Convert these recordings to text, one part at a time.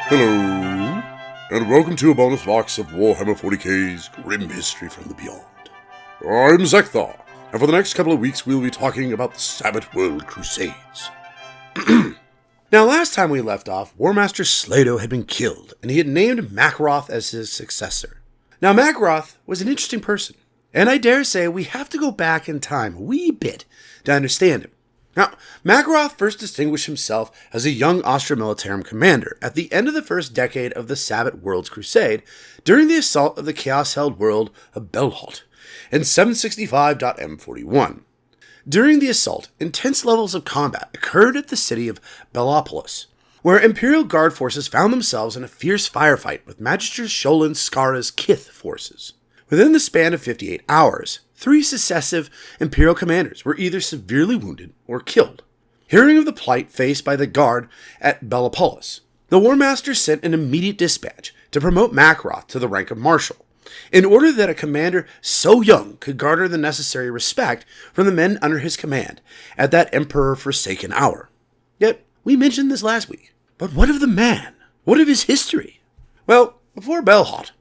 Hello, and welcome to a bonus box of Warhammer 40k's Grim History from the Beyond. I'm Zeckthar, and for the next couple of weeks we'll be talking about the Sabbat World Crusades. Now, last time we left off, Warmaster Slato had been killed, and he had named Macaroth as his successor. Now, Macaroth was an interesting person, and I dare say we have to go back in time a wee bit to understand him. Now, Macaroth first distinguished himself as a young Ostra Militarum commander at the end of the first decade of the Sabbat World's Crusade during the assault of the chaos-held world of Belhot in 765.M41. During the assault, intense levels of combat occurred at the city of Belopolis, where Imperial Guard forces found themselves in a fierce firefight with Magister Sholin Skara's Kith forces. Within the span of 58 hours, 3 successive Imperial commanders were either severely wounded or killed. Hearing of the plight faced by the Guard at Belopolis, the Warmaster sent an immediate dispatch to promote Macaroth to the rank of Marshal, in order that a commander so young could garner the necessary respect from the men under his command at that Emperor-forsaken hour. Yet, we mentioned this last week, but what of the man? What of his history? Well, before Belhot,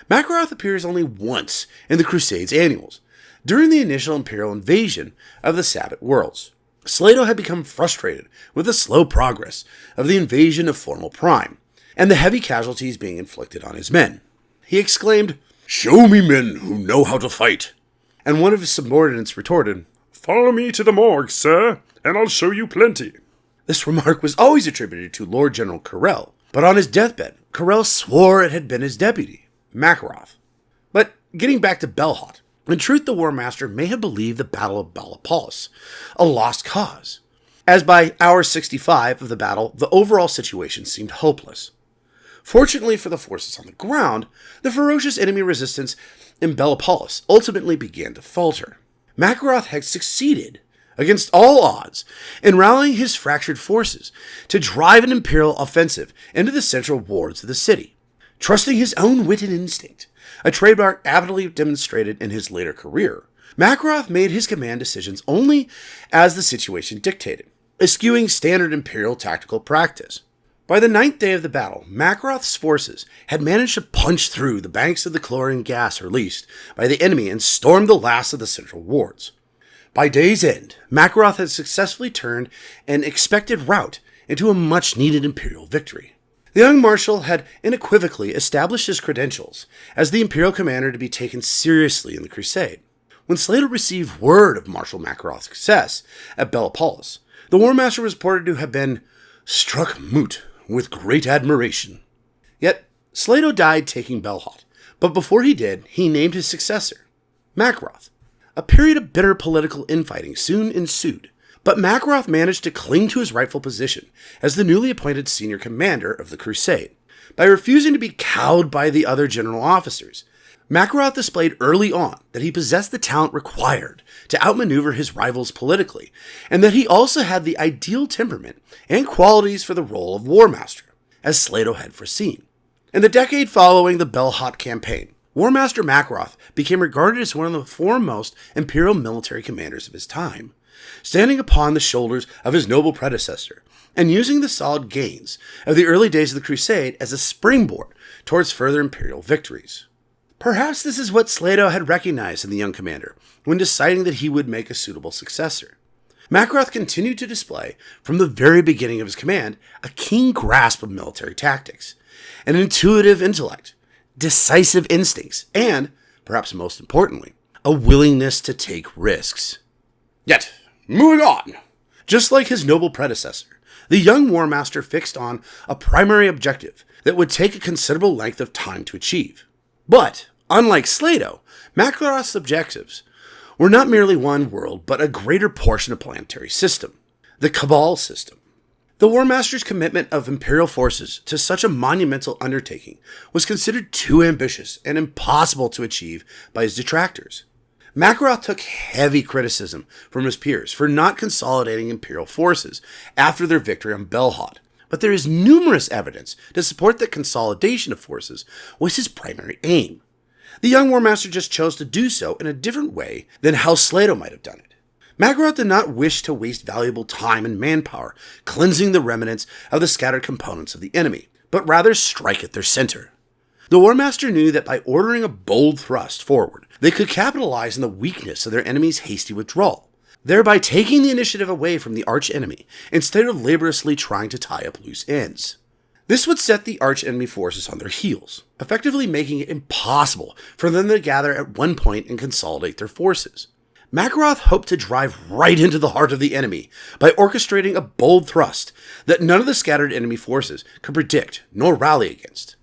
Macaroth appears only once in the Crusades annuals, during the initial Imperial invasion of the Sabbat worlds. Slato had become frustrated with the slow progress of the invasion of Formal Prime, and the heavy casualties being inflicted on his men. He exclaimed, "Show me men who know how to fight." And one of his subordinates retorted, "Follow me to the morgue, sir, and I'll show you plenty." This remark was always attributed to Lord General Carell, but on his deathbed, Carell swore it had been his deputy, Macaroth. But getting back to Belhot, in truth, the Warmaster may have believed the Battle of Belopolis a lost cause, as by hour 65 of the battle, the overall situation seemed hopeless. Fortunately for the forces on the ground, the ferocious enemy resistance in Belopolis ultimately began to falter. Macaroth had succeeded, against all odds, in rallying his fractured forces to drive an Imperial offensive into the central wards of the city. Trusting his own wit and instinct, a trademark aptly demonstrated in his later career, Macaroth made his command decisions only as the situation dictated, eschewing standard Imperial tactical practice. By the 9th day of the battle, Macaroth's forces had managed to punch through the banks of the chlorine gas released by the enemy and stormed the last of the central wards. By day's end, Macaroth had successfully turned an expected rout into a much-needed Imperial victory. The young Marshal had unequivocally established his credentials as the Imperial commander to be taken seriously in the Crusade. When Slato received word of Marshal Macaroth's success at Belopolis, the Warmaster was reported to have been struck mute with great admiration. Yet, Slato died taking Belhot, but before he did, he named his successor, Macaroth. A period of bitter political infighting soon ensued, but Macaroth managed to cling to his rightful position as the newly appointed senior commander of the Crusade. By refusing to be cowed by the other general officers, Macaroth displayed early on that he possessed the talent required to outmaneuver his rivals politically, and that he also had the ideal temperament and qualities for the role of Warmaster, as Slato had foreseen. In the decade following the Belhot campaign, Warmaster Macaroth became regarded as one of the foremost Imperial military commanders of his time, standing upon the shoulders of his noble predecessor, and using the solid gains of the early days of the Crusade as a springboard towards further Imperial victories. Perhaps this is what Slato had recognized in the young commander when deciding that he would make a suitable successor. Macaroth continued to display, from the very beginning of his command, a keen grasp of military tactics, an intuitive intellect, decisive instincts, and, perhaps most importantly, a willingness to take risks. Yet, moving on. Just like his noble predecessor, the young Warmaster fixed on a primary objective that would take a considerable length of time to achieve. But, unlike Slato, Macaroth's objectives were not merely one world, but a greater portion of planetary system, the Cabal system. The Warmaster's commitment of Imperial forces to such a monumental undertaking was considered too ambitious and impossible to achieve by his detractors. Macaroth took heavy criticism from his peers for not consolidating Imperial forces after their victory on Belhot, but there is numerous evidence to support that consolidation of forces was his primary aim. The young Warmaster just chose to do so in a different way than how Slato might have done it. Macaroth did not wish to waste valuable time and manpower cleansing the remnants of the scattered components of the enemy, but rather strike at their center. The Warmaster knew that by ordering a bold thrust forward, they could capitalize on the weakness of their enemy's hasty withdrawal, thereby taking the initiative away from the archenemy instead of laboriously trying to tie up loose ends. This would set the archenemy forces on their heels, effectively making it impossible for them to gather at one point and consolidate their forces. Macaroth hoped to drive right into the heart of the enemy by orchestrating a bold thrust that none of the scattered enemy forces could predict nor rally against.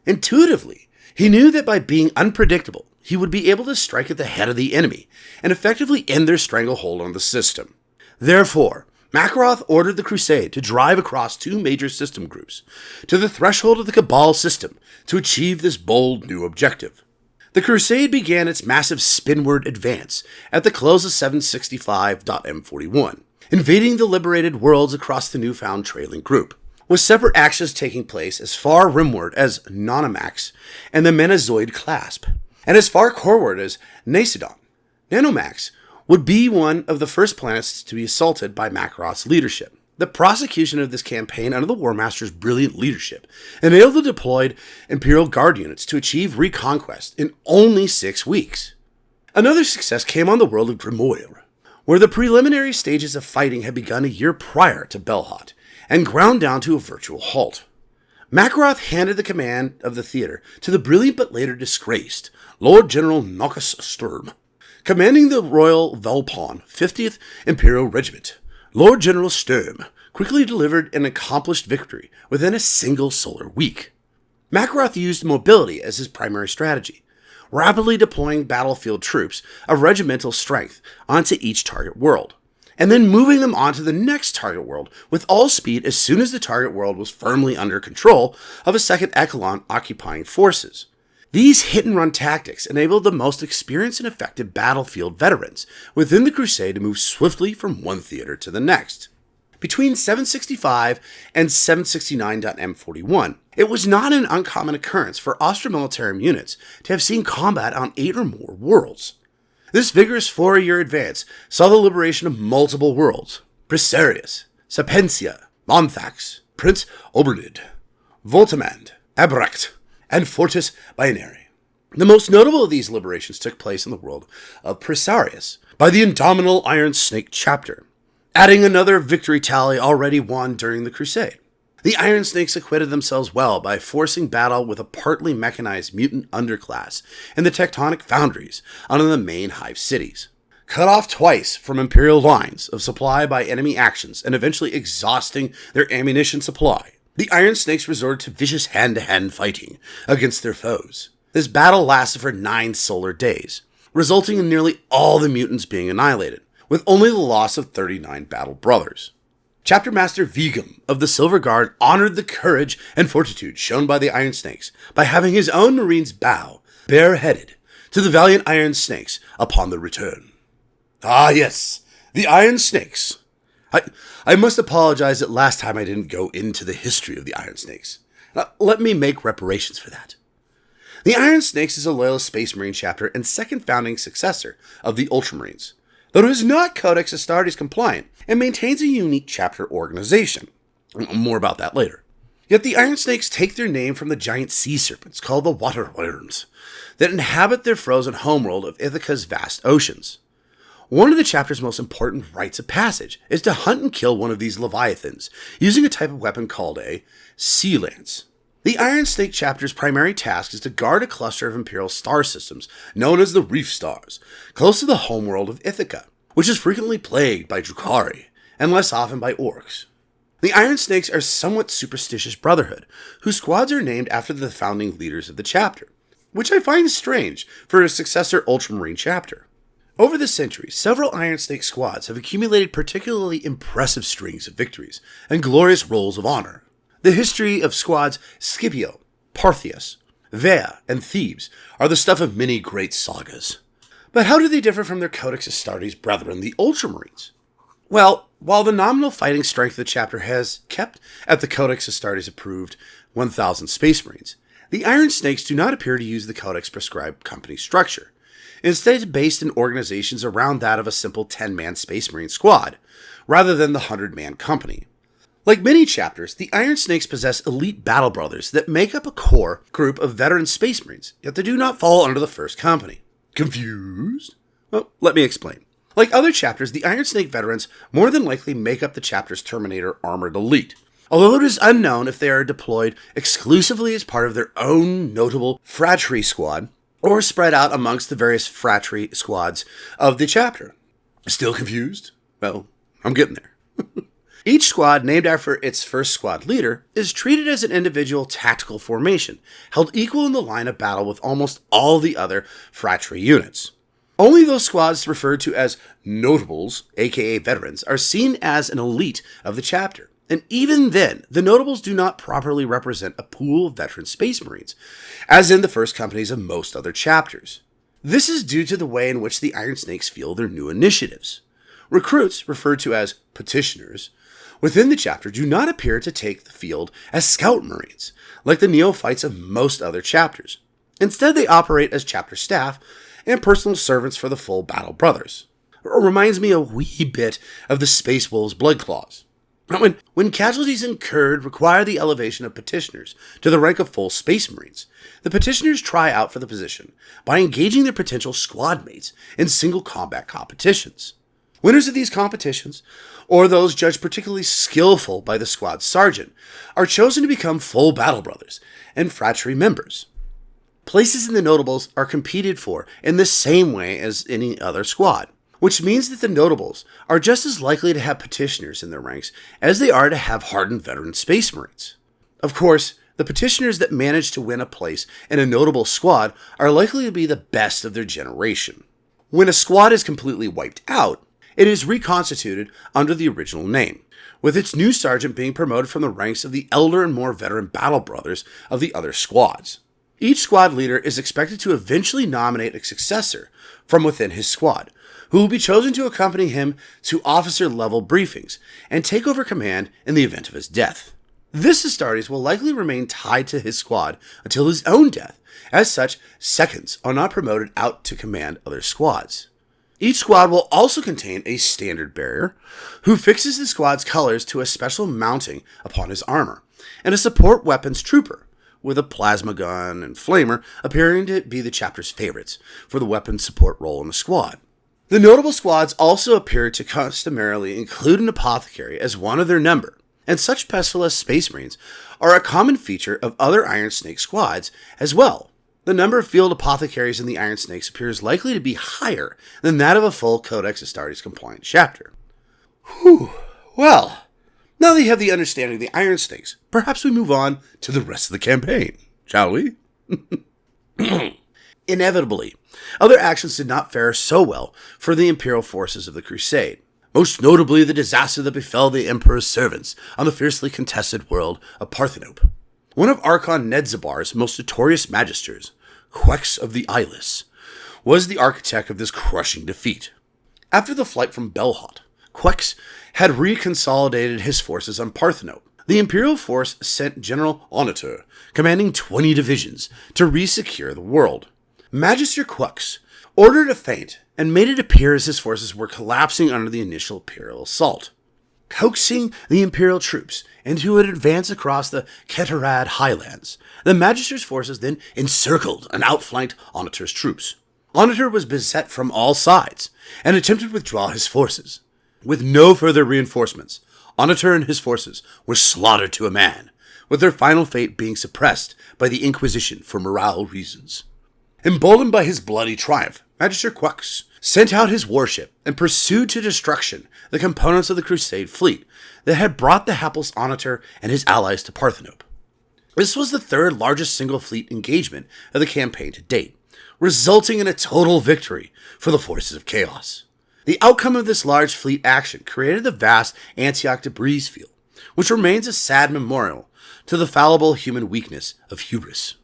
Intuitively, he knew that by being unpredictable, he would be able to strike at the head of the enemy and effectively end their stranglehold on the system. Therefore, Macaroth ordered the Crusade to drive across two major system groups to the threshold of the Cabal system to achieve this bold new objective. The Crusade began its massive spinward advance at the close of 765.M41, invading the liberated worlds across the newfound trailing group, with separate actions taking place as far rimward as Nanomax and the Menazoid Clasp, and as far coreward as Nacidon. Nanomax would be one of the first planets to be assaulted by Macaroth's leadership. The prosecution of this campaign under the Warmaster's brilliant leadership enabled the deployed Imperial Guard units to achieve reconquest in only 6 weeks. Another success came on the world of Grimoire, where the preliminary stages of fighting had begun a year prior to Belhot, and ground down to a virtual halt. Macaroth handed the command of the theater to the brilliant but later disgraced Lord General Nocus Sturm. Commanding the Royal Velpon 50th Imperial Regiment, Lord General Sturm quickly delivered an accomplished victory within a single solar week. Macaroth used mobility as his primary strategy, rapidly deploying battlefield troops of regimental strength onto each target world, and then moving them onto the next target world with all speed as soon as the target world was firmly under control of a second echelon occupying forces. These hit-and-run tactics enabled the most experienced and effective battlefield veterans within the Crusade to move swiftly from one theater to the next. Between 765 and 769.M41, it was not an uncommon occurrence for Austro-Militarum units to have seen combat on 8 or more worlds. This vigorous 4-year advance saw the liberation of multiple worlds: Prisarius, Sapensia, Monthax, Prince Obernid, Voltamand, Abrecht, and Fortis Binary. The most notable of these liberations took place in the world of Prisarius by the Indomitable Iron Snake chapter, adding another victory tally already won during the Crusade. The Iron Snakes acquitted themselves well by forcing battle with a partly mechanized mutant underclass in the tectonic foundries under the main hive cities. Cut off twice from Imperial lines of supply by enemy actions and eventually exhausting their ammunition supply, the Iron Snakes resorted to vicious hand-to-hand fighting against their foes. This battle lasted for 9 solar days, resulting in nearly all the mutants being annihilated, with only the loss of 39 battle brothers. Chapter Master Vigam of the Silver Guard honored the courage and fortitude shown by the Iron Snakes by having his own Marines bow, bareheaded, to the valiant Iron Snakes upon their return. Ah yes, the Iron Snakes. I must apologize that last time I didn't go into the history of the Iron Snakes. Let me make reparations for that. The Iron Snakes is a loyalist Space Marine chapter and second founding successor of the Ultramarines, though it is not Codex Astartes compliant and maintains a unique chapter organization. More about that later. Yet the Iron Snakes take their name from the giant sea serpents called the water worms that inhabit their frozen homeworld of Ithaca's vast oceans. One of the chapter's most important rites of passage is to hunt and kill one of these leviathans using a type of weapon called a sea lance. The Iron Snake chapter's primary task is to guard a cluster of Imperial star systems known as the Reef Stars, close to the homeworld of Ithaca, which is frequently plagued by Drukhari and less often by orcs. The Iron Snakes are a somewhat superstitious brotherhood, whose squads are named after the founding leaders of the chapter, which I find strange for a successor Ultramarine chapter. Over the centuries, several Iron Snake squads have accumulated particularly impressive strings of victories and glorious rolls of honor. The history of squads Scipio, Parthias, Vea, and Thebes are the stuff of many great sagas. But how do they differ from their Codex Astartes brethren, the Ultramarines? Well, while the nominal fighting strength of the chapter has kept at the Codex Astartes approved 1,000 Space Marines, the Iron Snakes do not appear to use the Codex prescribed company structure. Instead, based in organizations around that of a simple 10-man Space Marine squad, rather than the 100-man company. Like many chapters, the Iron Snakes possess elite battle brothers that make up a core group of veteran Space Marines, yet they do not fall under the first company. Confused? Well, let me explain. Like other chapters, the Iron Snake veterans more than likely make up the chapter's Terminator Armored Elite, although it is unknown if they are deployed exclusively as part of their own notable Fratry squad, or spread out amongst the various Fratry squads of the chapter. Still confused? Well, I'm getting there. Each squad, named after its first squad leader, is treated as an individual tactical formation, held equal in the line of battle with almost all the other Fratry units. Only those squads referred to as notables, aka veterans, are seen as an elite of the chapter. And even then, the notables do not properly represent a pool of veteran Space Marines, as in the first companies of most other chapters. This is due to the way in which the Iron Snakes feel their new initiatives. Recruits, referred to as petitioners, within the chapter do not appear to take the field as scout marines, like the neophytes of most other chapters. Instead, they operate as chapter staff and personal servants for the full battle brothers. It reminds me a wee bit of the Space Wolves Blood Claws. When casualties incurred require the elevation of petitioners to the rank of full Space Marines, the petitioners try out for the position by engaging their potential squad mates in single combat competitions. Winners of these competitions, or those judged particularly skillful by the squad sergeant, are chosen to become full battle brothers and Fratry members. Places in the notables are competed for in the same way as any other squad, which means that the notables are just as likely to have petitioners in their ranks as they are to have hardened veteran Space Marines. Of course, the petitioners that manage to win a place in a notable squad are likely to be the best of their generation. When a squad is completely wiped out, it is reconstituted under the original name, with its new sergeant being promoted from the ranks of the elder and more veteran battle brothers of the other squads. Each squad leader is expected to eventually nominate a successor from within his squad, who will be chosen to accompany him to officer-level briefings and take over command in the event of his death. This Astartes will likely remain tied to his squad until his own death. As such, seconds are not promoted out to command other squads. Each squad will also contain a standard bearer, who fixes the squad's colors to a special mounting upon his armor, and a support weapons trooper, with a plasma gun and flamer appearing to be the chapter's favorites for the weapons support role in the squad. The notable squads also appear to customarily include an apothecary as one of their number, and such pestilous Space Marines are a common feature of other Iron Snake squads as well. The number of field apothecaries in the Iron Snakes appears likely to be higher than that of a full Codex Astartes compliant chapter. Whew. Well, now that you have the understanding of the Iron Snakes, perhaps we move on to the rest of the campaign, shall we? Inevitably, other actions did not fare so well for the Imperial forces of the Crusade, most notably the disaster that befell the Emperor's servants on the fiercely contested world of Parthenope. One of Archon Nedzabar's most notorious magisters, Quex of the Eyeless, was the architect of this crushing defeat. After the flight from Belhot, Quex had reconsolidated his forces on Parthenope. The Imperial force sent General Onatur, commanding 20 divisions, to re-secure the world. Magister Quex ordered a feint and made it appear as his forces were collapsing under the initial Imperial assault. Coaxing the Imperial troops into an advance across the Keterad highlands, the Magister's forces then encircled and outflanked Onatur's troops. Onatur was beset from all sides and attempted to withdraw his forces. With no further reinforcements, Onatur and his forces were slaughtered to a man, with their final fate being suppressed by the Inquisition for morale reasons. Emboldened by his bloody triumph, Magister Quex sent out his warship and pursued to destruction the components of the Crusade fleet that had brought the hapless Onatur and his allies to Parthenope. This was the third largest single fleet engagement of the campaign to date, resulting in a total victory for the forces of chaos. The outcome of this large fleet action created the vast Antioch debris field, which remains a sad memorial to the fallible human weakness of hubris.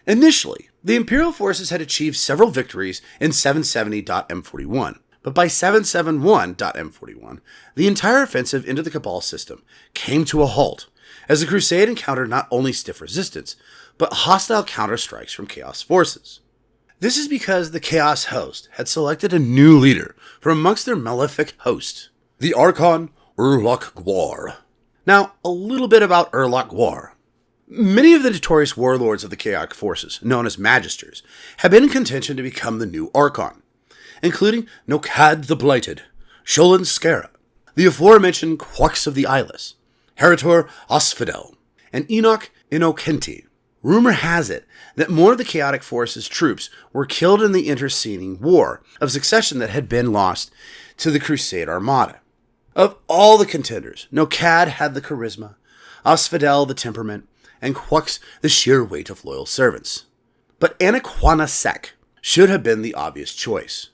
Initially, the Imperial forces had achieved several victories in 770.M41, but by 771.M41, the entire offensive into the Cabal system came to a halt, as the Crusade encountered not only stiff resistance, but hostile counterstrikes from Chaos forces. This is because the Chaos host had selected a new leader from amongst their malefic host, the Archon Urlock Gaur. Now, a little bit about Urlock Gaur. Many of the notorious warlords of the chaotic forces, known as Magisters, have been in contention to become the new Archon, including Nokad the Blighted, Sholin Skara, the aforementioned Quux of the Eyeless, Herodor Osfidel, and Enoch Inokenti. Rumor has it that more of the chaotic forces' troops were killed in the interceding war of succession that had been lost to the Crusade Armada. Of all the contenders, Nokad had the charisma, Osfidel the temperament, and Quux the sheer weight of loyal servants. But Anaquana Sek should have been the obvious choice.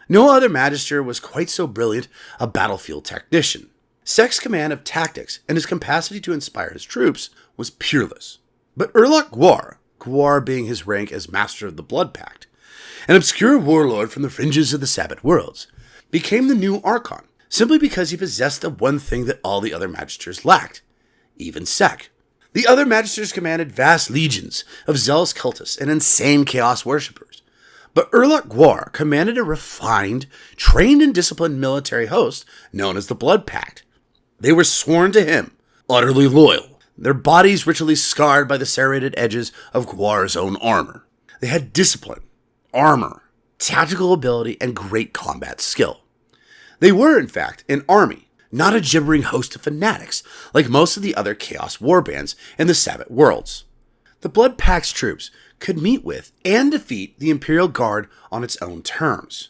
No other Magister was quite so brilliant a battlefield tactician. Sek's command of tactics and his capacity to inspire his troops was peerless. But Urlock Gaur, Gaur being his rank as Master of the Blood Pact, an obscure warlord from the fringes of the Sabbat worlds, became the new Archon, simply because he possessed the one thing that all the other Magisters lacked, even Sek. The other Magisters commanded vast legions of zealous cultists and insane chaos worshippers, but Urlock Gaur commanded a refined, trained and disciplined military host known as the Blood Pact. They were sworn to him, utterly loyal, their bodies ritually scarred by the serrated edges of Gaur's own armor. They had discipline, armor, tactical ability, and great combat skill. They were, in fact, an army, not a gibbering host of fanatics like most of the other chaos warbands in the Sabbat worlds. The Blood Pact's troops could meet with and defeat the Imperial Guard on its own terms.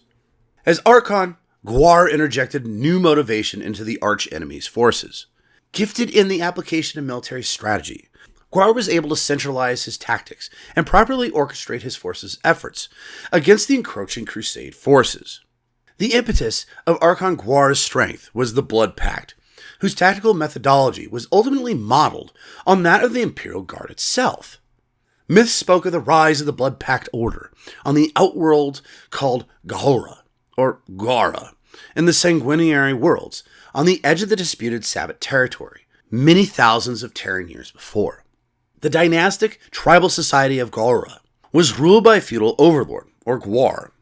As Archon, Gaur interjected new motivation into the arch-enemy's forces. Gifted in the application of military strategy, Gaur was able to centralize his tactics and properly orchestrate his forces' efforts against the encroaching Crusade forces. The impetus of Archon Gaur's strength was the Blood Pact, whose tactical methodology was ultimately modeled on that of the Imperial Guard itself. Myths spoke of the rise of the Blood Pact order on the outworld called Gahora, or Gara, in the sanguinary worlds, on the edge of the disputed Sabbat territory, many thousands of Terran years before. The dynastic tribal society of Gara was ruled by a feudal overlord, or Gaur.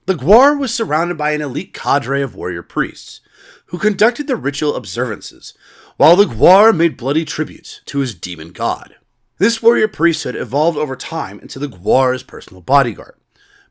The Gaur was surrounded by an elite cadre of warrior priests, who conducted the ritual observances, while the Gaur made bloody tributes to his demon god. This warrior priesthood evolved over time into the Gaur's personal bodyguard,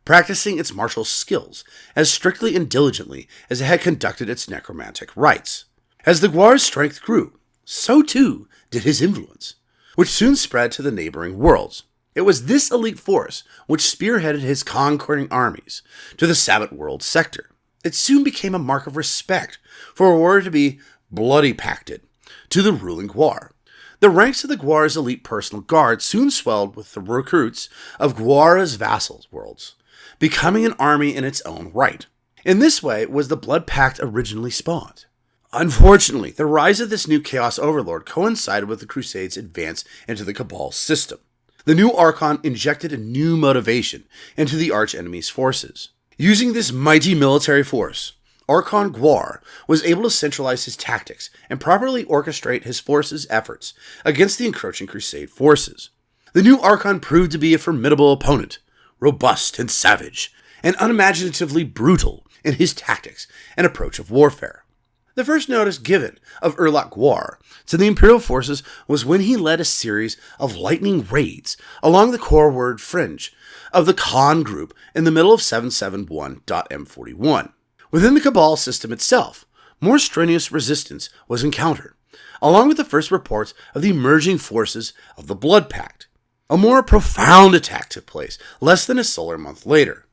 practicing its martial skills as strictly and diligently as it had conducted its necromantic rites. As the Gaur's strength grew, so too did his influence, which soon spread to the neighboring worlds. It was this elite force which spearheaded his conquering armies to the Sabbat world sector. It soon became a mark of respect for a warrior to be bloody pacted to the ruling Gaur. The ranks of the Gaur's elite personal guard soon swelled with the recruits of Gaur's vassals worlds, becoming an army in its own right. In this way was the Blood Pact originally spawned. Unfortunately, the rise of this new Chaos Overlord coincided with the Crusade's advance into the Cabal system. The new Archon injected a new motivation into the arch-enemy's forces. Using this mighty military force, Archon Gaur was able to centralize his tactics and properly orchestrate his forces' efforts against the encroaching Crusade forces. The new Archon proved to be a formidable opponent, robust and savage, and unimaginatively brutal in his tactics and approach of warfare. The first notice given of Urlock Gaur to the Imperial forces was when he led a series of lightning raids along the core-word fringe of the Khan group in the middle of 771.M41. Within the Cabal system itself, more strenuous resistance was encountered, along with the first reports of the emerging forces of the Blood Pact. A more profound attack took place less than a solar month later.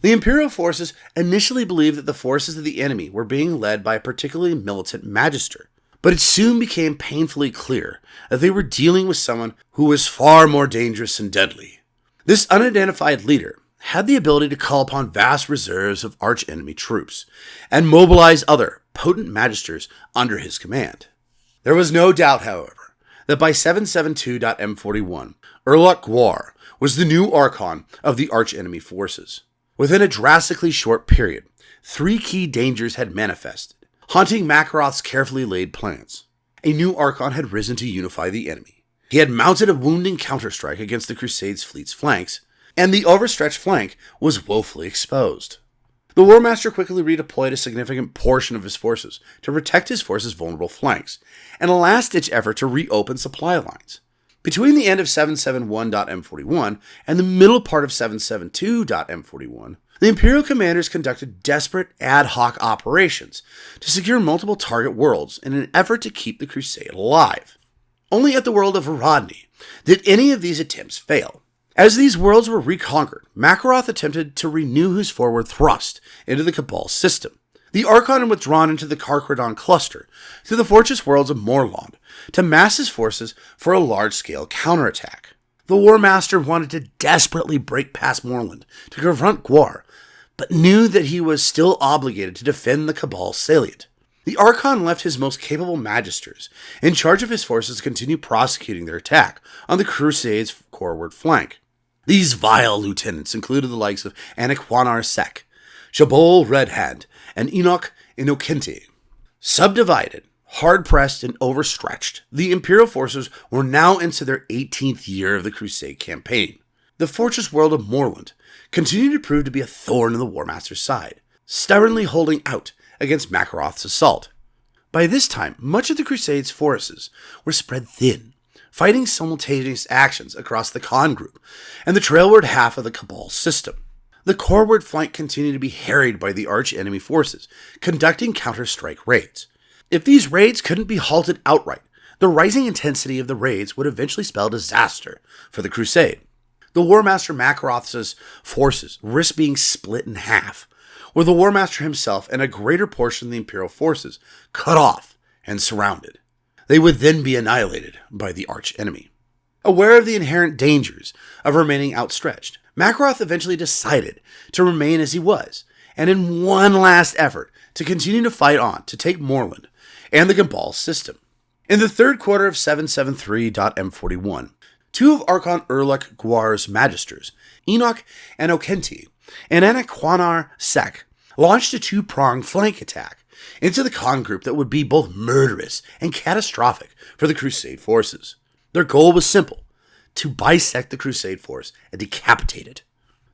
The Imperial forces initially believed that the forces of the enemy were being led by a particularly militant magister, but it soon became painfully clear that they were dealing with someone who was far more dangerous and deadly. This unidentified leader had the ability to call upon vast reserves of arch-enemy troops and mobilize other potent magisters under his command. There was no doubt, however, that by 772.M41, Urlock Gaur was the new Archon of the arch-enemy forces. Within a drastically short period, 3 key dangers had manifested, haunting Macaroth's carefully laid plans. A new Archon had risen to unify the enemy. He had mounted a wounding counterstrike against the Crusade's fleet's flanks, and the overstretched flank was woefully exposed. The Warmaster quickly redeployed a significant portion of his forces to protect his force's vulnerable flanks, and a last-ditch effort to reopen supply lines. Between the end of 771.M41 and the middle part of 772.M41, the Imperial commanders conducted desperate ad hoc operations to secure multiple target worlds in an effort to keep the Crusade alive. Only at the world of Rodney did any of these attempts fail. As these worlds were reconquered, Macaroth attempted to renew his forward thrust into the Cabal system. The Archon had withdrawn into the Carchrodon cluster through the fortress worlds of Morlond to mass his forces for a large-scale counterattack. The Warmaster wanted to desperately break past Morlond to confront Gaur, but knew that he was still obligated to defend the Cabal salient. The Archon left his most capable magisters in charge of his forces to continue prosecuting their attack on the Crusade's forward flank. These vile lieutenants included the likes of Anaquanar Sek, Shabol Redhand, and Enoch Inokente. Subdivided, hard-pressed, and overstretched, the Imperial forces were now into their 18th year of the Crusade campaign. The fortress world of Morlund continued to prove to be a thorn in the Warmaster's side, stubbornly holding out against Macaroth's assault. By this time, much of the Crusade's forces were spread thin, fighting simultaneous actions across the Khan group and the trailward half of the Cabal system. The coreward flank continued to be harried by the arch-enemy forces, conducting counter-strike raids. If these raids couldn't be halted outright, the rising intensity of the raids would eventually spell disaster for the Crusade. The Warmaster Macaroth's forces risked being split in half, with the Warmaster himself and a greater portion of the Imperial forces cut off and surrounded. They would then be annihilated by the arch-enemy. Aware of the inherent dangers of remaining outstretched, Macaroth eventually decided to remain as he was, and in one last effort to continue to fight on to take Morlund and the Cabal system. In the third quarter of 773.M41, two of Archon Urlock Gaur's magisters, Enoch Inokente and Anaquanar Sek, launched a two-pronged flank attack into the Khan group that would be both murderous and catastrophic for the Crusade forces. Their goal was simple: to bisect the Crusade force and decapitate it.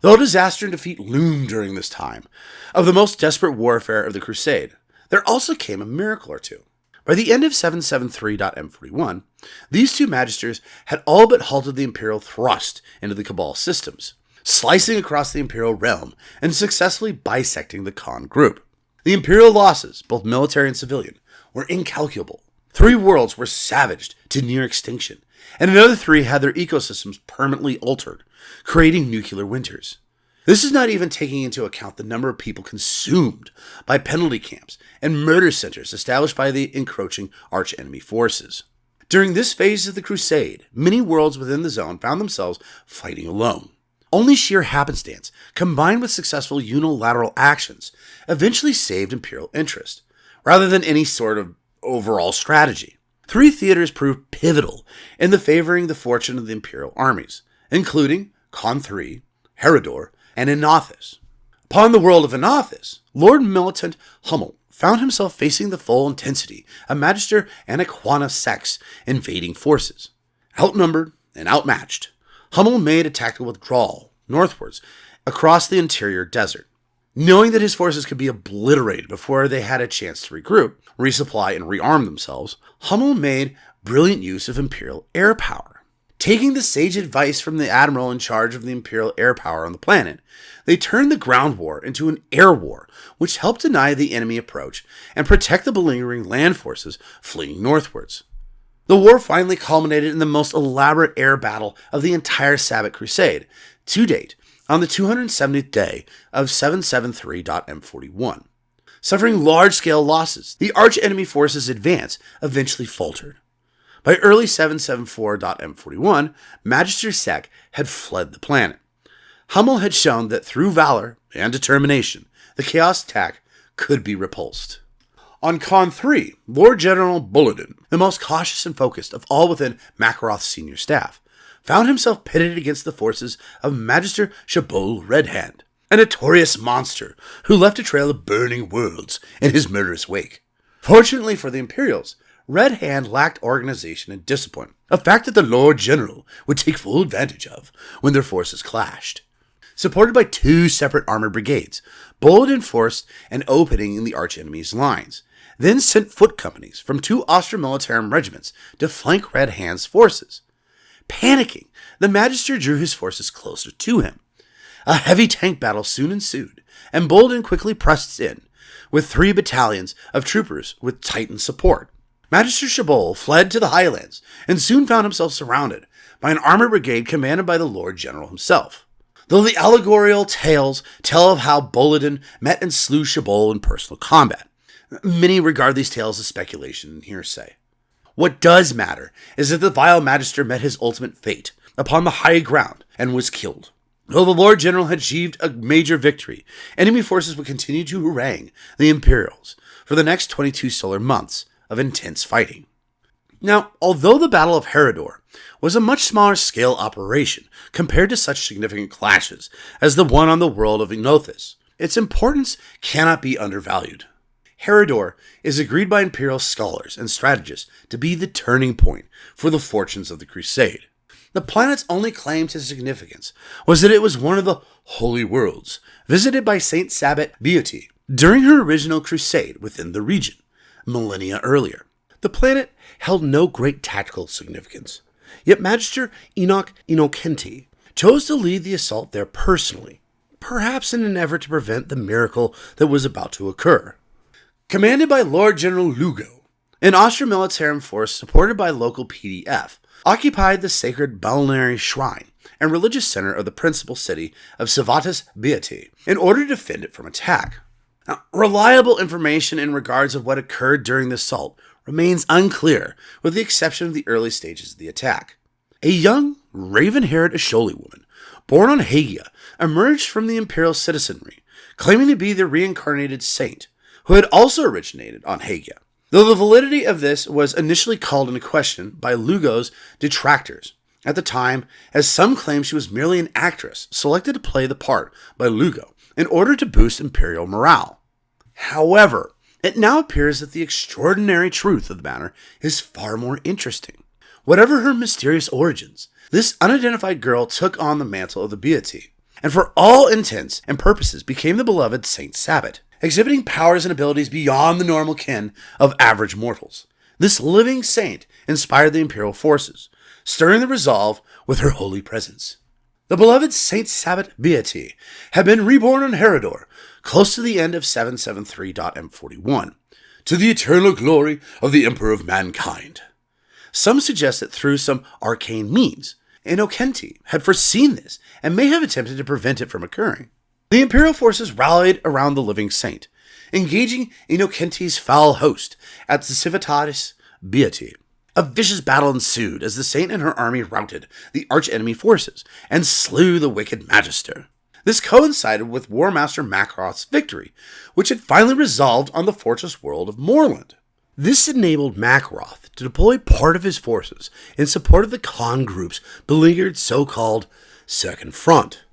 Though disaster and defeat loomed during this time of the most desperate warfare of the Crusade, there also came a miracle or two. By the end of 773.M41, these two magisters had all but halted the Imperial thrust into the Cabal systems, slicing across the Imperial realm and successfully bisecting the Khan group. The Imperial losses, both military and civilian, were incalculable. 3 worlds were savaged to near extinction, and another 3 had their ecosystems permanently altered, creating nuclear winters. This is not even taking into account the number of people consumed by penalty camps and murder centers established by the encroaching arch-enemy forces. During this phase of the Crusade, many worlds within the zone found themselves fighting alone. Only sheer happenstance, combined with successful unilateral actions, eventually saved Imperial interest, rather than any sort of overall strategy. 3 theaters proved pivotal in the favoring the fortune of the Imperial armies, including Con III, Herodor, and Enothis. Upon the world of Enothis, Lord Militant Hummel found himself facing the full intensity of Magister Anaquanar Sek's invading forces. Outnumbered and outmatched, Hummel made a tactical withdrawal northwards across the interior desert. Knowing that his forces could be obliterated before they had a chance to regroup, resupply, and rearm themselves, Hummel made brilliant use of Imperial air power. Taking the sage advice from the admiral in charge of the Imperial air power on the planet, they turned the ground war into an air war, which helped deny the enemy approach and protect the beleaguering land forces fleeing northwards. The war finally culminated in the most elaborate air battle of the entire Sabbat Crusade, to date, on the 270th day of 773.M41. Suffering large-scale losses, the arch-enemy forces' advance eventually faltered. By early 774.M41, Magister Sek had fled the planet. Hummel had shown that through valor and determination, the Chaos attack could be repulsed. On Con III, Lord General Bulletin, the most cautious and focused of all within Macaroth's senior staff, found himself pitted against the forces of Magister Shabol Redhand, a notorious monster who left a trail of burning worlds in his murderous wake. Fortunately for the Imperials, Redhand lacked organization and discipline, a fact that the Lord General would take full advantage of when their forces clashed. supported by 2 separate armored brigades. Bolded forced an opening in the archenemy's lines, then sent foot companies from 2 Austromilitarum regiments to flank Red Hand's forces. Panicking, the Magister drew his forces closer to him. A heavy tank battle soon ensued, and Bolded quickly pressed in, with 3 battalions of troopers with Titan support. Magister Chabot fled to the highlands, and soon found himself surrounded by an armored brigade commanded by the Lord General himself. Though the allegorical tales tell of how Boladin met and slew Chabot in personal combat, many regard these tales as speculation and hearsay. What does matter is that the vile Magister met his ultimate fate upon the high ground and was killed. Though the Lord General had achieved a major victory, enemy forces would continue to harangue the Imperials for the next 22 solar months of intense fighting. Now, although the Battle of Herodor was a much smaller scale operation compared to such significant clashes as the one on the world of Ignothus, its importance cannot be undervalued. Herodor is agreed by Imperial scholars and strategists to be the turning point for the fortunes of the Crusade. The planet's only claim to significance was that it was one of the Holy Worlds visited by Saint Sabbat deity during her original crusade within the region, millennia earlier. The planet held no great tactical significance, yet Magister Enoch Innocenti chose to lead the assault there personally, perhaps in an effort to prevent the miracle that was about to occur. Commanded by Lord General Lugo, an Austromilitarum force supported by local PDF, occupied the sacred balneary shrine and religious center of the principal city of Savatus Beati in order to defend it from attack. Now, reliable information in regards of what occurred during the assault remains unclear, with the exception of the early stages of the attack. A young, raven-haired Asholi woman, born on Hagia, emerged from the imperial citizenry, claiming to be the reincarnated saint, who had also originated on Hagia, though the validity of this was initially called into question by Lugo's detractors at the time, as some claimed she was merely an actress selected to play the part by Lugo in order to boost imperial morale. However, it now appears that the extraordinary truth of the matter is far more interesting. Whatever her mysterious origins, this unidentified girl took on the mantle of the deity, and for all intents and purposes became the beloved Saint Sabbat, exhibiting powers and abilities beyond the normal ken of average mortals. This living saint inspired the imperial forces, stirring the resolve with her holy presence. The beloved Saint Sabbat deity had been reborn on Herodor, close to the end of 773.M41, to the eternal glory of the Emperor of Mankind. Some suggest that through some arcane means, Innocenti had foreseen this and may have attempted to prevent it from occurring. The imperial forces rallied around the living saint, engaging Innocenti's foul host at the Civitatis Beati. A vicious battle ensued as the saint and her army routed the archenemy forces and slew the wicked Magister. This coincided with Warmaster Macaroth's victory, which had finally resolved on the fortress world of Moorland. This enabled Macaroth to deploy part of his forces in support of the Khan group's beleaguered so-called Second Front.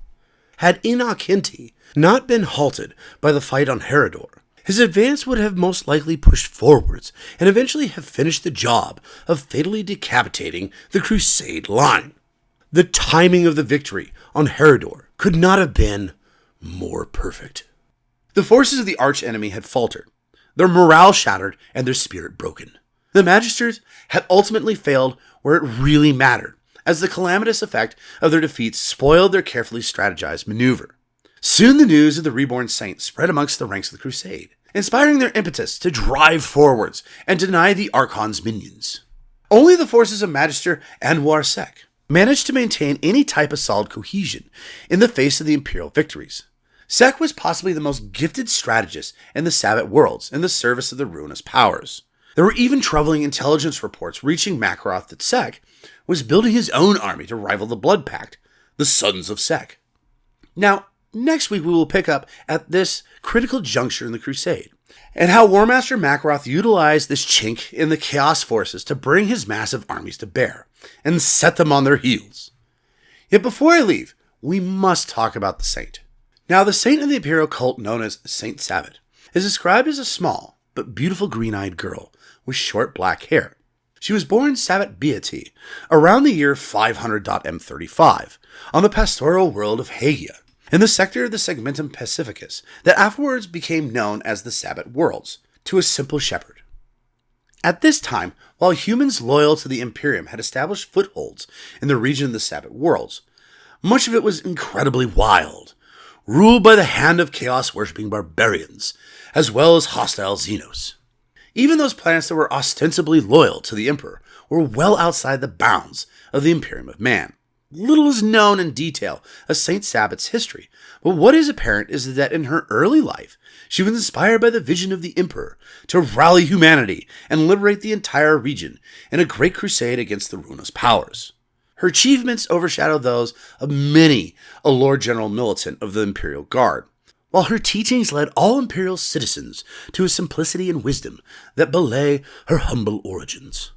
Had Innocenti not been halted by the fight on Herodor, his advance would have most likely pushed forwards and eventually have finished the job of fatally decapitating the Crusade line. The timing of the victory on Herodor could not have been more perfect. The forces of the archenemy had faltered, their morale shattered, and their spirit broken. The Magisters had ultimately failed where it really mattered, as the calamitous effect of their defeats spoiled their carefully strategized maneuver. Soon the news of the reborn saint spread amongst the ranks of the Crusade, inspiring their impetus to drive forwards and deny the Archon's minions. Only the forces of Magister and Warsec managed to maintain any type of solid cohesion in the face of the imperial victories. Sek was possibly the most gifted strategist in the Sabbat worlds in the service of the ruinous powers. There were even troubling intelligence reports reaching Macaroth that Sek was building his own army to rival the Blood Pact, the Sons of Sek. Now, next week we will pick up at this critical juncture in the Crusade, and how Warmaster Macaroth utilized this chink in the Chaos forces to bring his massive armies to bear, and set them on their heels. Yet before I leave, we must talk about the saint. Now, the saint of the imperial cult known as Saint Sabbat is described as a small but beautiful green-eyed girl with short black hair. She was born Sabbat deity around the year 500.M35 on the pastoral world of Hagia, in the sector of the Segmentum Pacificus that afterwards became known as the Sabbat Worlds, to a simple shepherd. At this time, while humans loyal to the Imperium had established footholds in the region of the Sabbat Worlds, much of it was incredibly wild, ruled by the hand of chaos-worshipping barbarians, as well as hostile Xenos. Even those planets that were ostensibly loyal to the Emperor were well outside the bounds of the Imperium of Man. Little is known in detail of Saint Sabbat's history, but what is apparent is that in her early life, she was inspired by the vision of the Emperor to rally humanity and liberate the entire region in a great crusade against the ruinous powers. Her achievements overshadowed those of many a Lord General militant of the Imperial Guard, while her teachings led all Imperial citizens to a simplicity and wisdom that belie her humble origins.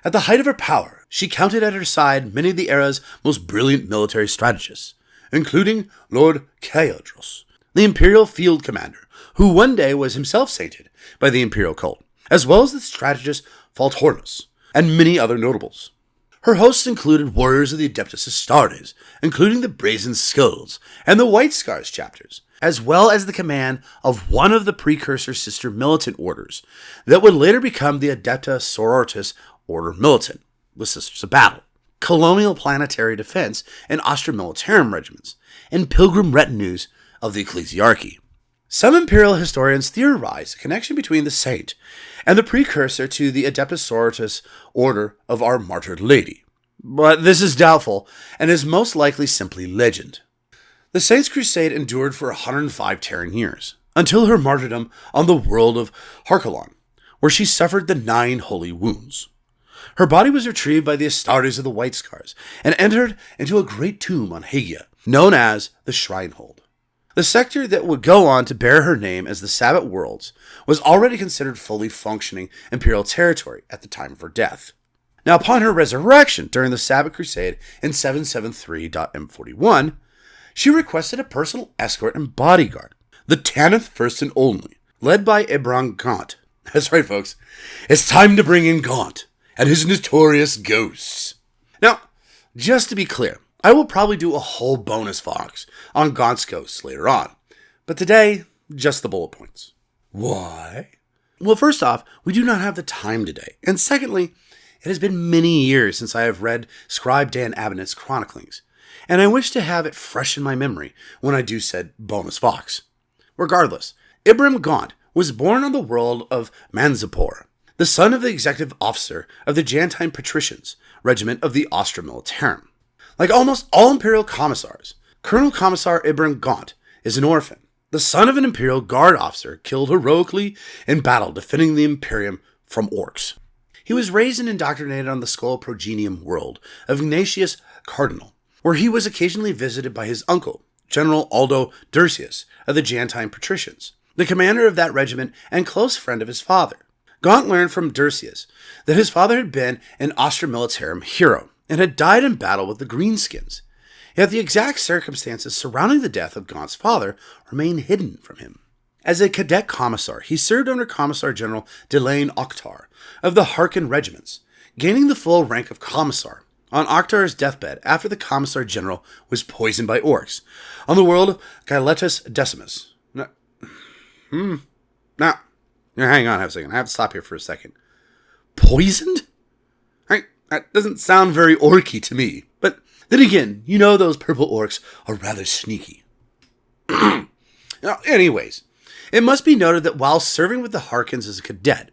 At the height of her power, she counted at her side many of the era's most brilliant military strategists, including Lord Chaodros, the Imperial Field Commander, who one day was himself sainted by the Imperial cult, as well as the strategist Faltornus, and many other notables. Her hosts included warriors of the Adeptus Astartes, including the Brazen Skulls and the White Scars chapters, as well as the command of one of the precursor sister militant orders that would later become the Adepta Sororitas Order Militant, the Sisters of Battle, colonial planetary defense and Astra Militarum regiments, and pilgrim retinues of the Ecclesiarchy. Some Imperial historians theorize a connection between the saint and the precursor to the Adeptus Sororitas Order of our Martyred Lady, but this is doubtful and is most likely simply legend. The Saint's crusade endured for 105 Terran years, until her martyrdom on the world of Harkalon, where she suffered the 9 holy wounds. Her body was retrieved by the Astartes of the White Scars and entered into a great tomb on Hagia, known as the Shrinehold. The sector that would go on to bear her name as the Sabbat Worlds was already considered fully functioning Imperial territory at the time of her death. Now, upon her resurrection during the Sabbat Crusade in 773.M41, she requested a personal escort and bodyguard, the Tanith First and Only, led by Ibram Gaunt. That's right, folks. It's time to bring in Gaunt and his notorious ghosts. Now, just to be clear, I will probably do a whole bonus Vox on Gaunt's ghosts later on, but today, just the bullet points. Why? Well, first off, we do not have the time today, and secondly, it has been many years since I have read Scribe Dan Abnett's chroniclings, and I wish to have it fresh in my memory when I do said bonus Vox. Regardless, Ibram Gaunt was born on the world of Manzapur, the son of the executive officer of the Jantine Patricians Regiment of the Astra Militarum. Like almost all Imperial commissars, Colonel Commissar Ibram Gaunt is an orphan, the son of an Imperial Guard officer killed heroically in battle defending the Imperium from orcs. He was raised and indoctrinated on the Skull Progenium world of Ignatius Cardinal, where he was occasionally visited by his uncle, General Aldo Dursius of the Jantine Patricians, the commander of that regiment and close friend of his father. Gaunt learned from Dursius that his father had been an Astra Militarum hero and had died in battle with the Greenskins, yet the exact circumstances surrounding the death of Gaunt's father remain hidden from him. As a cadet commissar, he served under Commissar General Delane Oktar of the Harkin regiments, gaining the full rank of commissar on Oktar's deathbed after the Commissar General was poisoned by orcs on the world of Gyletus Decimus. Now, hang on a second. I have to stop here for a second. Poisoned? That doesn't sound very orky to me. But then again, you know those purple orcs are rather sneaky. Anyways, it must be noted that while serving with the Harkins as a cadet,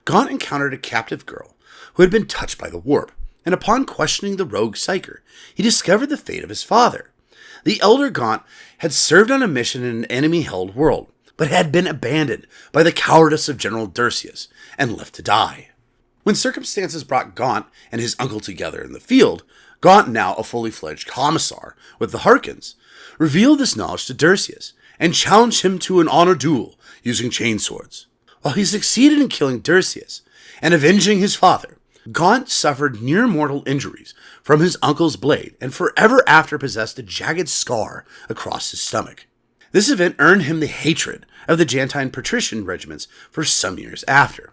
Gaunt encountered a captive girl who had been touched by the warp, and upon questioning the rogue psyker, he discovered the fate of his father. The elder Gaunt had served on a mission in an enemy-held world, but had been abandoned by the cowardice of General Dursius and left to die. When circumstances brought Gaunt and his uncle together in the field, Gaunt, now a fully fledged commissar with the Harkins, revealed this knowledge to Dursius and challenged him to an honor duel using chainswords. While he succeeded in killing Dursius and avenging his father, Gaunt suffered near-mortal injuries from his uncle's blade and forever after possessed a jagged scar across his stomach. This event earned him the hatred of the Jantine Patrician regiments for some years after.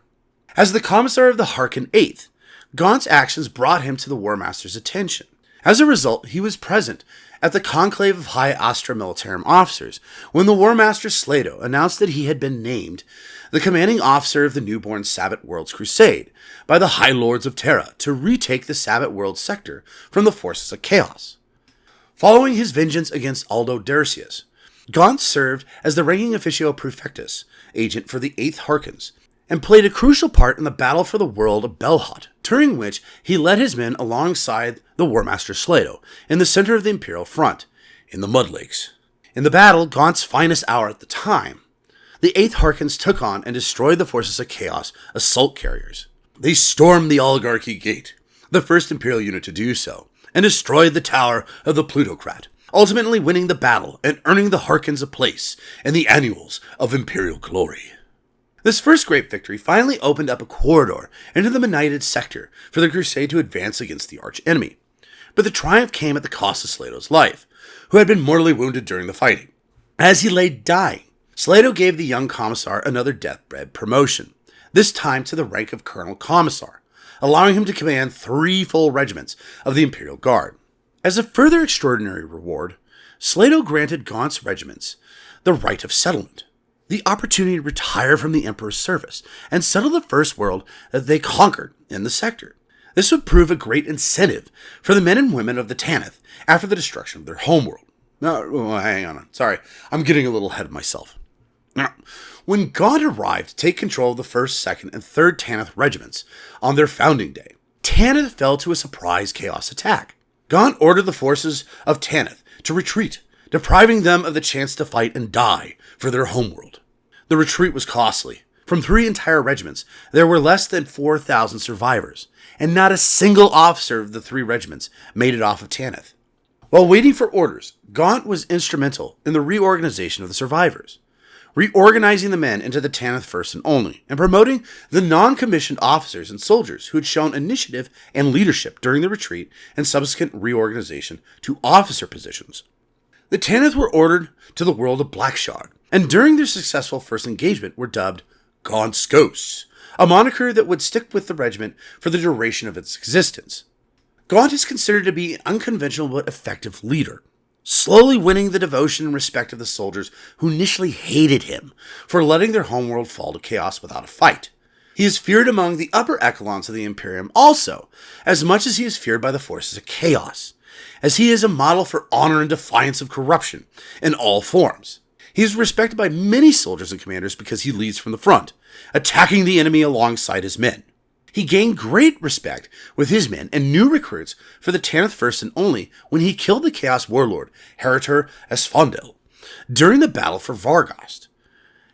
As the commissar of the Harkin 8th, Gaunt's actions brought him to the Warmaster's attention, As a result, he was present at the conclave of High Astra Militarum officers when the Warmaster Slato announced that he had been named the commanding officer of the newborn Sabbat Worlds Crusade by the High Lords of Terra to retake the Sabbat Worlds sector from the forces of Chaos. Following his vengeance against Aldo Dercius, Gaunt served as the ranking officio praefectus agent for the 8th Harkons, and played a crucial part in the battle for the world of Belhot, during which he led his men alongside the Warmaster Slato in the center of the Imperial front, in the Mud Lakes. In the battle, Gaunt's finest hour at the time, the 8th Harkons took on and destroyed the forces of Chaos assault carriers. They stormed the Oligarchy Gate, the first Imperial unit to do so, and destroyed the Tower of the Plutocrat, ultimately winning the battle and earning the Harkons a place in the Annuals of Imperial Glory. This first great victory finally opened up a corridor into the Benighted sector for the Crusade to advance against the arch-enemy. But the triumph came at the cost of Slato's life, who had been mortally wounded during the fighting. As he lay dying, Slato gave the young commissar another deathbed promotion, this time to the rank of Colonel Commissar, allowing him to command 3 full regiments of the Imperial Guard. As a further extraordinary reward, Slato granted Gaunt's regiments the right of settlement, the opportunity to retire from the Emperor's service and settle the first world that they conquered in the sector. This would prove a great incentive for the men and women of the Tanith after the destruction of their homeworld. No, hang on. Sorry, I'm getting a little ahead of myself. Now, when Gaunt arrived to take control of the 1st, 2nd, and 3rd Tanith regiments on their founding day, Tanith fell to a surprise Chaos attack. Gaunt ordered the forces of Tanith to retreat, depriving them of the chance to fight and die for their homeworld. The retreat was costly. From 3 entire regiments, there were less than 4,000 survivors, and not a single officer of the 3 regiments made it off of Tanith. While waiting for orders, Gaunt was instrumental in the reorganization of the survivors, reorganizing the men into the Tanith First and Only, and promoting the non-commissioned officers and soldiers who had shown initiative and leadership during the retreat and subsequent reorganization to officer positions. The Tanith were ordered to the world of Blackshard, and during their successful first engagement were dubbed Gaunt's Ghosts, a moniker that would stick with the regiment for the duration of its existence. Gaunt is considered to be an unconventional but effective leader, slowly winning the devotion and respect of the soldiers who initially hated him for letting their homeworld fall to chaos without a fight. He is feared among the upper echelons of the Imperium also, as much as he is feared by the forces of chaos, as he is a model for honor and defiance of corruption in all forms. He is respected by many soldiers and commanders because he leads from the front, attacking the enemy alongside his men. He gained great respect with his men and new recruits for the Tanith First and Only when he killed the Chaos Warlord Herodor Esfondel during the battle for Verghast.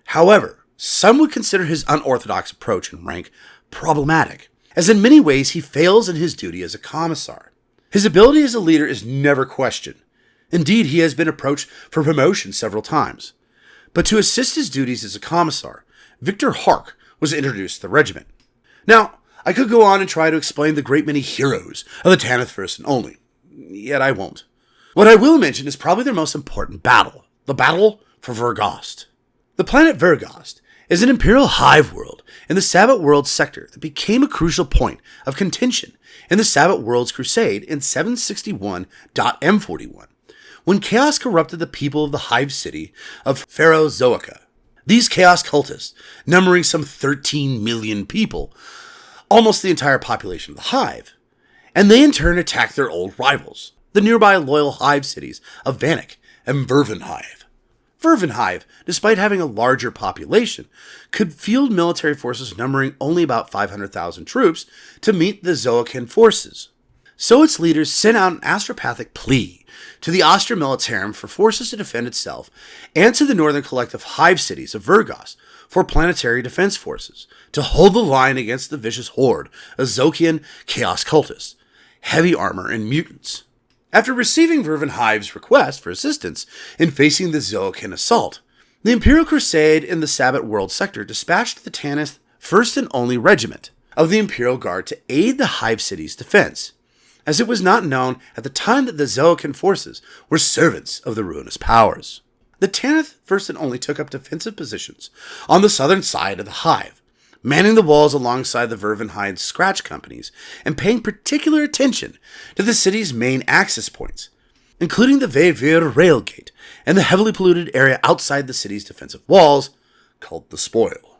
However, some would consider his unorthodox approach and rank problematic, as in many ways he fails in his duty as a commissar. His ability as a leader is never questioned. Indeed, he has been approached for promotion several times. But to assist his duties as a commissar, Victor Hark was introduced to the regiment. Now, I could go on and try to explain the great many heroes of the Tanith First and Only, yet I won't. What I will mention is probably their most important battle, the battle for Verghast. The planet Verghast is an Imperial hive world in the Sabbat Worlds sector that became a crucial point of contention in the Sabbat Worlds Crusade in 761.M41, when Chaos corrupted the people of the hive city of Pharaoh-Zoica. These Chaos cultists, numbering some 13 million people, almost the entire population of the hive, and they in turn attacked their old rivals, the nearby loyal hive cities of Vanek and Vervenhive. Vervenhive, despite having a larger population, could field military forces numbering only about 500,000 troops to meet the Zoican forces. So its leaders sent out an astropathic plea to the Astra Militarum for forces to defend itself, and to the northern collective hive cities of Verghast for planetary defense forces to hold the line against the vicious horde of Zokian chaos cultists, heavy armor, and mutants. After receiving Vervenhive's request for assistance in facing the Zoican assault, the Imperial Crusade in the Sabbat World sector dispatched the Tanith First and Only Regiment of the Imperial Guard to aid the hive city's defense, as it was not known at the time that the Zoican forces were servants of the ruinous powers. The Tanith First and Only took up defensive positions on the southern side of the hive, manning the walls alongside the Vervenhide scratch companies and paying particular attention to the city's main access points, including the Veivir railgate and the heavily polluted area outside the city's defensive walls, called the Spoil.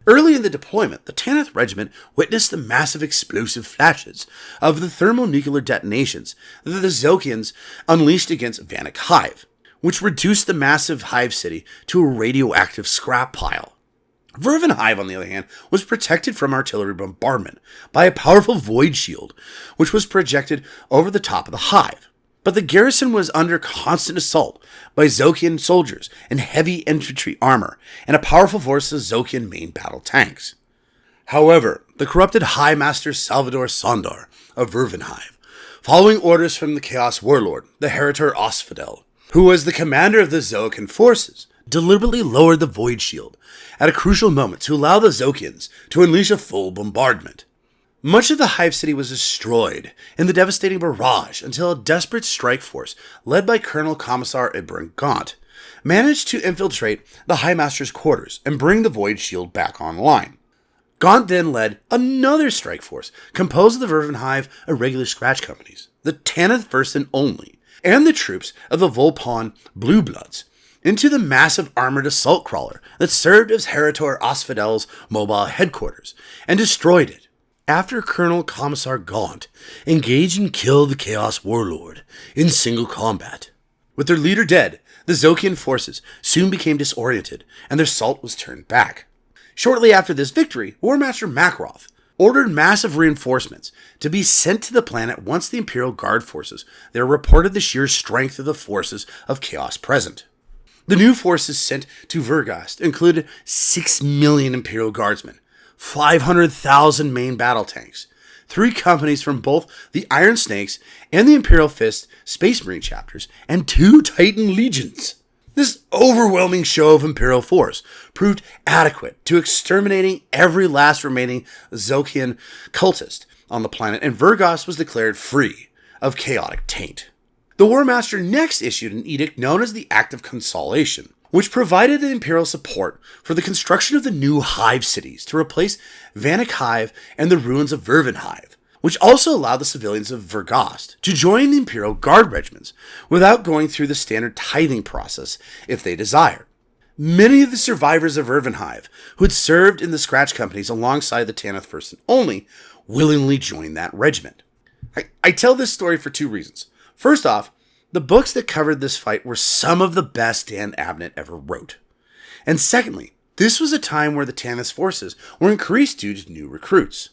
Early in the deployment, the Tanith Regiment witnessed the massive explosive flashes of the thermonuclear detonations that the Zokians unleashed against Vanek Hive, which reduced the massive Hive city to a radioactive scrap pile. Vervenhive, on the other hand, was protected from artillery bombardment by a powerful void shield, which was projected over the top of the Hive. But the garrison was under constant assault by Zokian soldiers in heavy infantry armor and a powerful force of Zokian main battle tanks. However, the corrupted High Master Salvador Sondar of Vervenhive, following orders from the Chaos Warlord, the Herodor Osfidel, who was the commander of the Zokian forces, deliberately lowered the void shield at a crucial moment to allow the Zokians to unleash a full bombardment. Much of the Hive City was destroyed in the devastating barrage until a desperate strike force, led by Colonel Commissar Ibram Gaunt, managed to infiltrate the High Master's quarters and bring the void shield back online. Gaunt then led another strike force composed of the Vervenhive irregular scratch companies, the Tanith First and Only, and the troops of the Volpon Blue Bloods, into the massive armored assault crawler that served as Herodor Osfidel's mobile headquarters, and destroyed it. After Colonel Commissar Gaunt engaged and killed the Chaos Warlord in single combat. With their leader dead, the Zokian forces soon became disoriented, and their assault was turned back. Shortly after this victory, Warmaster Macaroth ordered massive reinforcements to be sent to the planet once the Imperial Guard forces there reported the sheer strength of the forces of Chaos present. The new forces sent to Verghast included 6 million Imperial Guardsmen, 500,000 main battle tanks, 3 companies from both the Iron Snakes and the Imperial Fist Space Marine chapters, and 2 Titan legions. This overwhelming show of Imperial force proved adequate to exterminating every last remaining Zokian cultist on the planet, and Verghast was declared free of chaotic taint. The Warmaster next issued an edict known as the Act of Consolation, which provided the Imperial support for the construction of the new Hive cities to replace Vanek Hive and the ruins of Vervenhive, which also allowed the civilians of Verghast to join the Imperial Guard regiments without going through the standard tithing process if they desired. Many of the survivors of Vervenhive, who had served in the scratch companies alongside the Tanith First and Only, willingly joined that regiment. I tell this story for 2 reasons. First off, the books that covered this fight were some of the best Dan Abnett ever wrote. And secondly, this was a time where the Tanith forces were increased due to new recruits.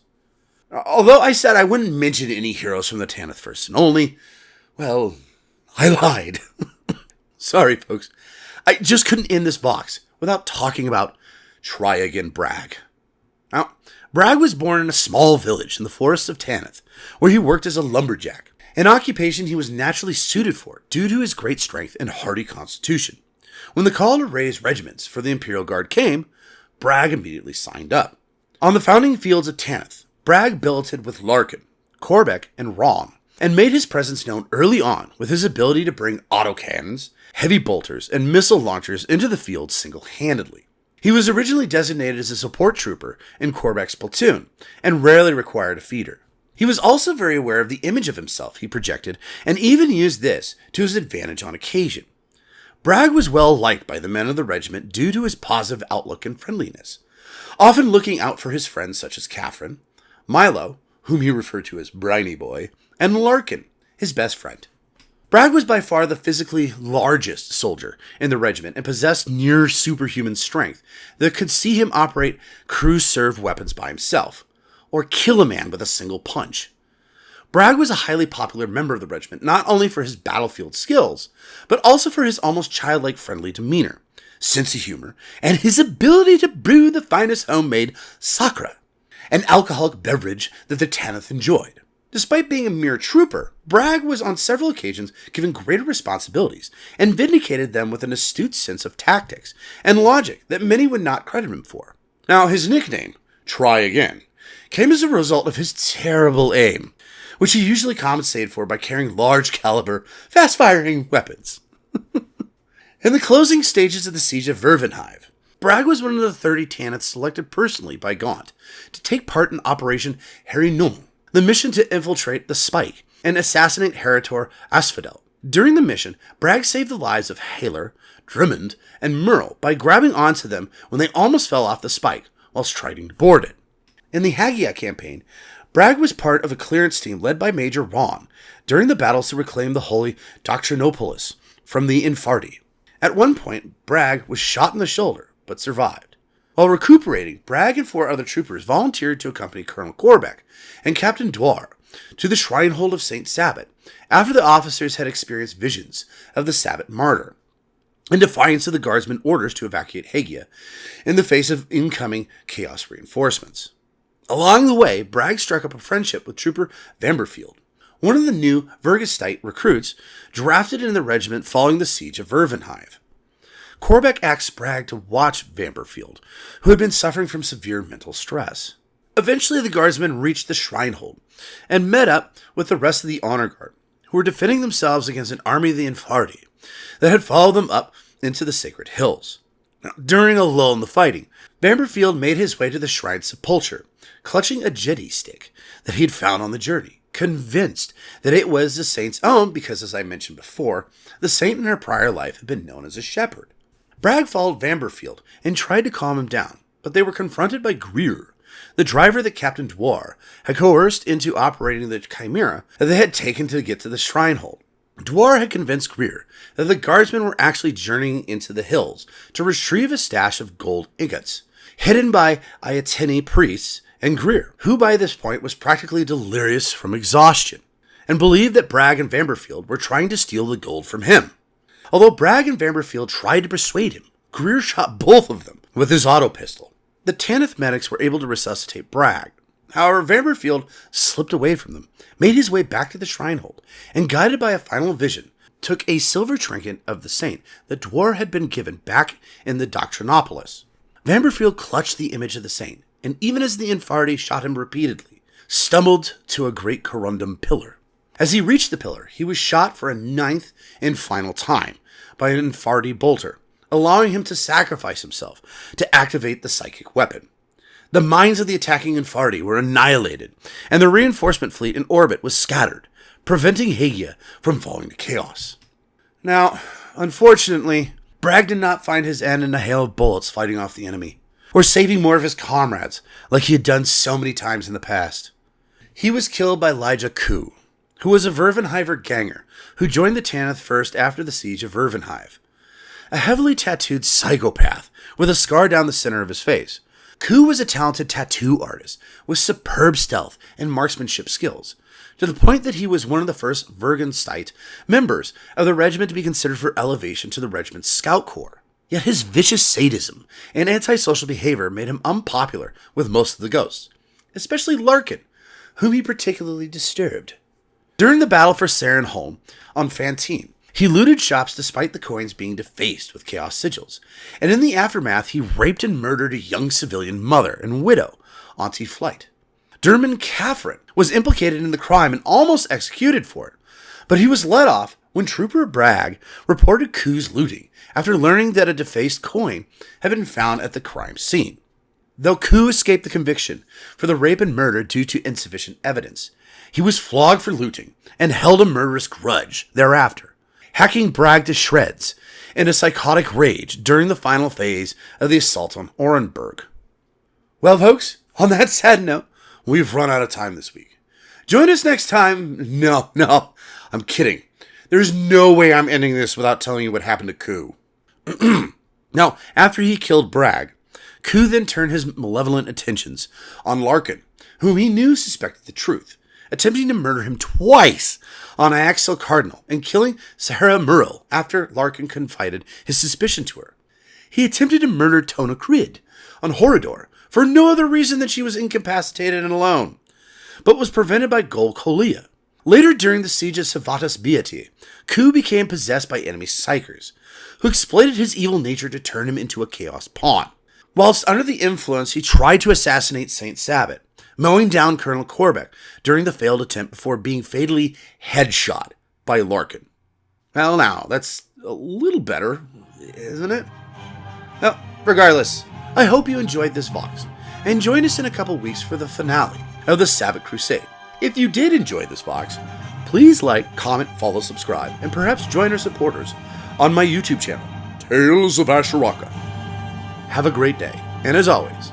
Although I said I wouldn't mention any heroes from the Tanith First and Only, well, I lied. Sorry, folks. I just couldn't end this box without talking about Try Again Bragg. Now, Bragg was born in a small village in the forests of Tanith, where he worked as a lumberjack, an occupation he was naturally suited for due to his great strength and hardy constitution. When the call to raise regiments for the Imperial Guard came, Bragg immediately signed up. On the founding fields of Tanith, Bragg billeted with Larkin, Corbeck, and Ron, and made his presence known early on with his ability to bring autocannons, heavy bolters, and missile launchers into the field single-handedly. He was originally designated as a support trooper in Corbeck's platoon, and rarely required a feeder. He was also very aware of the image of himself he projected, and even used this to his advantage on occasion. Bragg was well liked by the men of the regiment due to his positive outlook and friendliness, often looking out for his friends such as Catherine, Milo, whom he referred to as Briny Boy, and Larkin, his best friend. Bragg was by far the physically largest soldier in the regiment and possessed near superhuman strength that could see him operate crew-served weapons by himself, or kill a man with a single punch. Bragg was a highly popular member of the regiment, not only for his battlefield skills, but also for his almost childlike friendly demeanor, sense of humor, and his ability to brew the finest homemade sakra, an alcoholic beverage that the Tanith enjoyed. Despite being a mere trooper, Bragg was on several occasions given greater responsibilities and vindicated them with an astute sense of tactics and logic that many would not credit him for. Now, his nickname, Try Again, came as a result of his terrible aim, which he usually compensated for by carrying large-caliber, fast-firing weapons. In the closing stages of the siege of Vervenhive, Bragg was one of the 30 Taniths selected personally by Gaunt to take part in Operation Herodor, the mission to infiltrate the Spike and assassinate Herodor Asphodel. During the mission, Bragg saved the lives of Haler, Drummond, and Merle by grabbing onto them when they almost fell off the Spike whilst trying to board it. In the Haggai campaign, Bragg was part of a clearance team led by Major Ron during the battles to reclaim the Holy Doctrinopolis from the Infardi. At one point, Bragg was shot in the shoulder, but survived. While recuperating, Bragg and 4 other troopers volunteered to accompany Colonel Corbeck and Captain Dwar to the Shrinehold of Saint Sabbat after the officers had experienced visions of the Sabbat martyr, in defiance of the guardsmen's orders to evacuate Haggai in the face of incoming Chaos reinforcements. Along the way, Bragg struck up a friendship with Trooper Vanderfield, one of the new Verghastite recruits drafted in the regiment following the siege of Vervenhive. Corbeck asked Bragg to watch Vanderfield, who had been suffering from severe mental stress. Eventually, the guardsmen reached the Shrinehold and met up with the rest of the Honor Guard, who were defending themselves against an army of the Infardi that had followed them up into the Sacred Hills. Now, during a lull in the fighting, Vanderfield made his way to the Shrine's sepulchre, clutching a jetty stick that he had found on the journey, convinced that it was the saint's own because, as I mentioned before, the saint in her prior life had been known as a shepherd. Bragg followed Vanderfield and tried to calm him down, but they were confronted by Greer, the driver that Captain Dwar had coerced into operating the Chimera that they had taken to get to the Shrinehold. Dwar had convinced Greer that the guardsmen were actually journeying into the hills to retrieve a stash of gold ingots, hidden by Ayatini priests and Greer, who by this point was practically delirious from exhaustion, and believed that Bragg and Vanderfield were trying to steal the gold from him. Although Bragg and Vanderfield tried to persuade him, Greer shot both of them with his auto pistol. The Tanith medics were able to resuscitate Bragg. However, Vanderfield slipped away from them, made his way back to the Shrinehold, and guided by a final vision, took a silver trinket of the saint that Dwar had been given back in the Doctrinopolis. Vanderfield clutched the image of the saint, and even as the Infardi shot him repeatedly, stumbled to a great corundum pillar. As he reached the pillar, he was shot for a 9th and final time by an Infardi bolter, allowing him to sacrifice himself to activate the psychic weapon. The minds of the attacking Infardi were annihilated, and the reinforcement fleet in orbit was scattered, preventing Haggai from falling to chaos. Now, unfortunately, Bragg did not find his end in a hail of bullets fighting off the enemy, or saving more of his comrades like he had done so many times in the past. He was killed by Elijah Koo, who was a Vervenhiver ganger who joined the Tanith first after the siege of Vervenhive. A heavily tattooed psychopath with a scar down the center of his face, Koo was a talented tattoo artist with superb stealth and marksmanship skills, to the point that he was one of the first Verghastite members of the regiment to be considered for elevation to the regiment's scout corps. Yet his vicious sadism and antisocial behavior made him unpopular with most of the ghosts, especially Larkin, whom he particularly disturbed. During the battle for Sarenholm on Fantine, he looted shops despite the coins being defaced with chaos sigils, and in the aftermath he raped and murdered a young civilian mother and widow, Auntie Flight. Dermot Catherine was implicated in the crime and almost executed for it, but he was let off when Trooper Bragg reported Koo's looting after learning that a defaced coin had been found at the crime scene. Though Koo escaped the conviction for the rape and murder due to insufficient evidence, he was flogged for looting and held a murderous grudge thereafter, hacking Bragg to shreds in a psychotic rage during the final phase of the assault on Orenburg. Well, folks, on that sad note, we've run out of time this week. Join us next time. No, I'm kidding. There's no way I'm ending this without telling you what happened to Koo. Now, after he killed Bragg, Koo then turned his malevolent attentions on Larkin, whom he knew suspected the truth, attempting to murder him twice on Iaxel Cardinal and killing Sarah Murrell after Larkin confided his suspicion to her. He attempted to murder Tona Crid on Herodor for no other reason than she was incapacitated and alone, but was prevented by Gol Kolia. Later during the siege of Savatas Beati, Koo became possessed by enemy psychers, who exploited his evil nature to turn him into a chaos pawn. Whilst under the influence, he tried to assassinate Saint Sabbat, mowing down Colonel Corbeck during the failed attempt before being fatally headshot by Larkin. Well, now, that's a little better, isn't it? Well, Regardless, I hope you enjoyed this Vox, and join us in a couple weeks for the finale of the Sabbat Crusade. If you did enjoy this Vox, please like, comment, follow, subscribe, and perhaps join our supporters on my YouTube channel, Tales of Asheraka. Have a great day, and as always,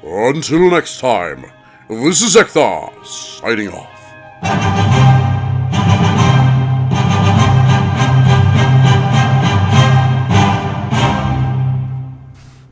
Until next time, this is Zeckthar, signing off.